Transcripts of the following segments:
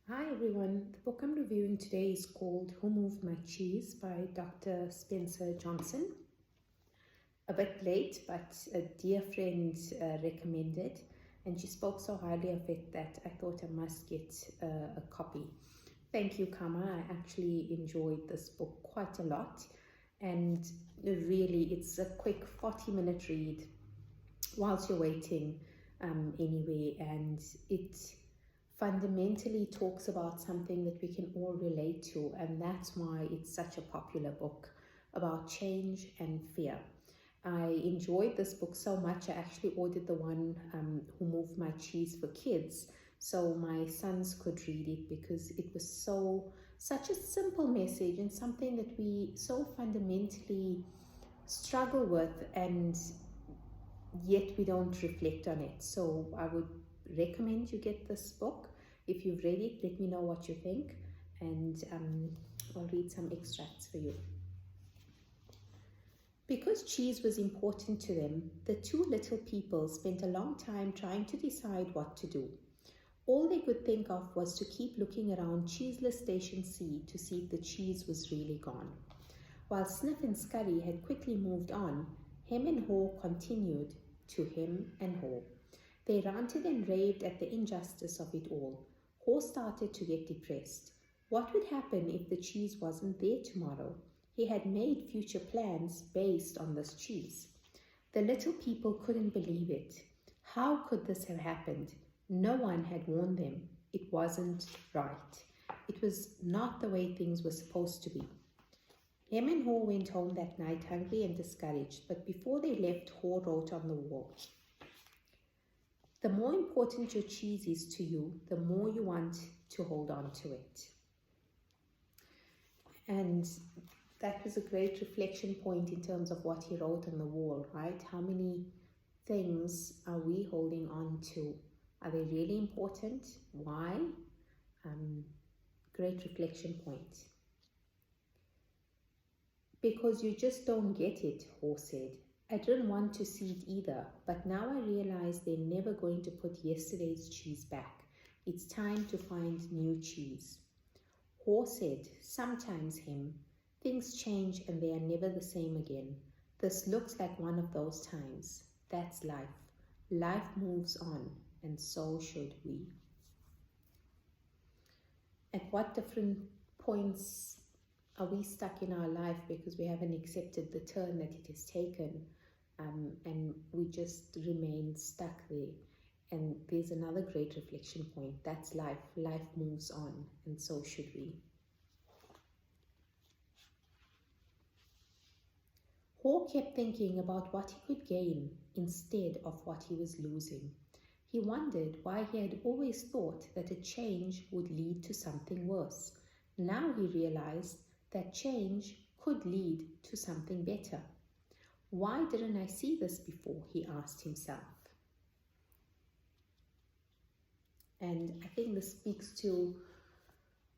Hi everyone, the book I'm reviewing today is called Who Moved My Cheese by Dr. Spencer Johnson. A bit late, but a dear friend recommended, and she spoke so highly of it that I thought I must get a copy. Thank you, Kama. I actually enjoyed this book quite a lot, and really, it's a quick 40-minute read whilst you're waiting anyway, and it fundamentally talks about something that we can all relate to, and that's why it's such a popular book about change and fear. I enjoyed this book so much, I actually ordered the one Who Moved My Cheese for kids, so my sons could read it because it was such a simple message and something that we so fundamentally struggle with, and yet we don't reflect on it. So I would recommend you get this book. If you've read it, let me know what you think, and I'll read some extracts for you. Because cheese was important to them, the two little people spent a long time trying to decide what to do. All they could think of was to keep looking around cheeseless Station C to see if the cheese was really gone. While Sniff and Scurry had quickly moved on, Hem and Haw continued to hem and haw. They ranted and raved at the injustice of it all. Haw started to get depressed. What would happen if the cheese wasn't there tomorrow? He had made future plans based on this cheese. The little people couldn't believe it. How could this have happened? No one had warned them. It wasn't right. It was not the way things were supposed to be. Hem and Haw went home that night hungry and discouraged, but before they left, Haw wrote on the wall, "The more important your cheese is to you, the more you want to hold on to it." And that was a great reflection point in terms of what he wrote on the wall, right? How many things are we holding on to? Are they really important? Why? Great reflection point. "Because you just don't get it," Haw said. "I didn't want to see it either, but now I realize they're never going to put yesterday's cheese back. It's time to find new cheese." Haw said, "Sometimes, Hem, things change and they are never the same again. This looks like one of those times. That's life. Life moves on, and so should we." At what different points are we stuck in our life because we haven't accepted the turn that it has taken, and we just remain stuck there? And there's another great reflection point. That's life. Life moves on, and so should we. Haw kept thinking about what he could gain instead of what he was losing. He wondered why he had always thought that a change would lead to something worse. Now he realized that change could lead to something better. Why didn't I see this before? He asked himself. And I think this speaks to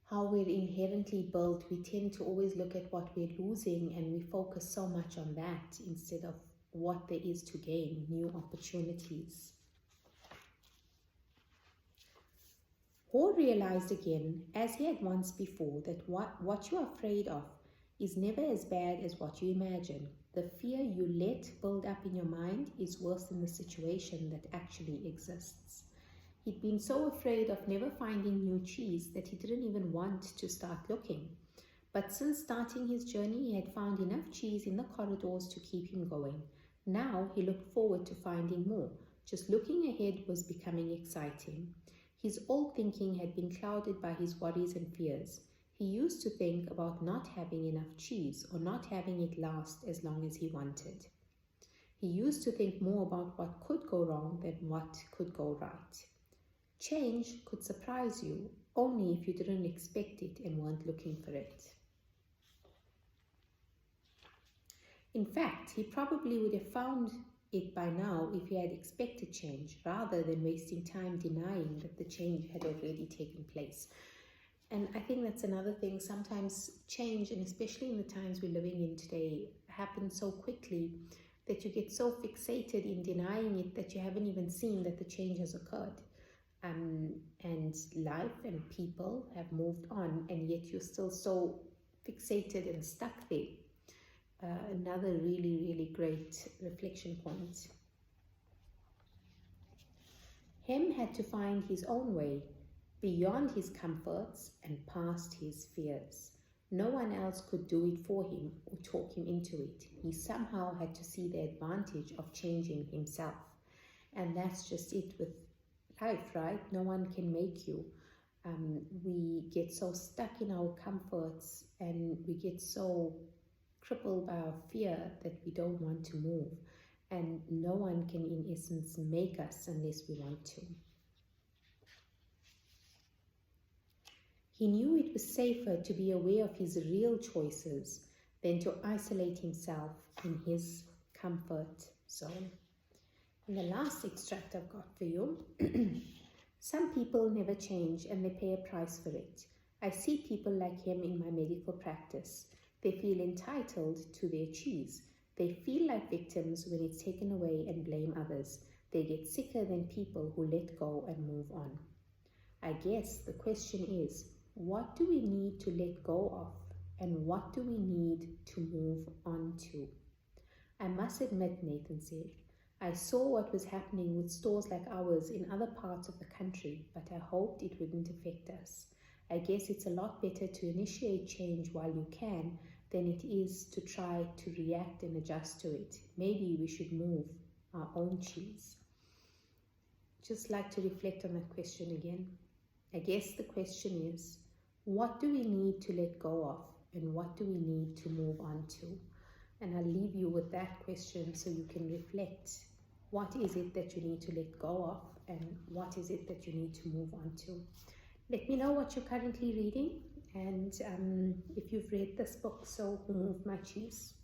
how we're inherently built. We tend to always look at what we're losing and we focus so much on that instead of what there is to gain, new opportunities. Haw realized again, as he had once before, that what you're afraid of is never as bad as what you imagine. The fear you let build up in your mind is worse than the situation that actually exists. He'd been so afraid of never finding new cheese that he didn't even want to start looking. But since starting his journey, he had found enough cheese in the corridors to keep him going. Now he looked forward to finding more. Just looking ahead was becoming exciting. His old thinking had been clouded by his worries and fears. He used to think about not having enough cheese or not having it last as long as he wanted. He used to think more about what could go wrong than what could go right. Change could surprise you only if you didn't expect it and weren't looking for it. In fact, he probably would have found it by now if he had expected change, rather than wasting time denying that the change had already taken place. And I think that's another thing. Sometimes change, and especially in the times we're living in today, happens so quickly that you get so fixated in denying it that you haven't even seen that the change has occurred. and life and people have moved on, and yet you're still so fixated and stuck there. Another really, really great reflection point. Hem had to find his own way, beyond his comforts and past his fears. No one else could do it for him or talk him into it. He somehow had to see the advantage of changing himself. And that's just it with life, right? No one can make you. We get so stuck in our comforts and we get so crippled by our fear that we don't want to move. And no one can, in essence, make us unless we want to. He knew it was safer to be aware of his real choices than to isolate himself in his comfort zone. And the last extract I've got for you. Some people never change and they pay a price for it. I see people like him in my medical practice. They feel entitled to their cheese. They feel like victims when it's taken away and blame others. They get sicker than people who let go and move on. I guess the question is, what do we need to let go of and what do we need to move on to? I must admit, Nathan said, I saw what was happening with stores like ours in other parts of the country, but I hoped it wouldn't affect us. I guess it's a lot better to initiate change while you can than it is to try to react and adjust to it. Maybe we should move our own cheese. Just like to reflect on that question again. I guess the question is, what do we need to let go of and what do we need to move on to? And I'll leave you with that question so you can reflect. What is it that you need to let go of and what is it that you need to move on to? Let me know what you're currently reading and if you've read this book, So Who Moved My Cheese?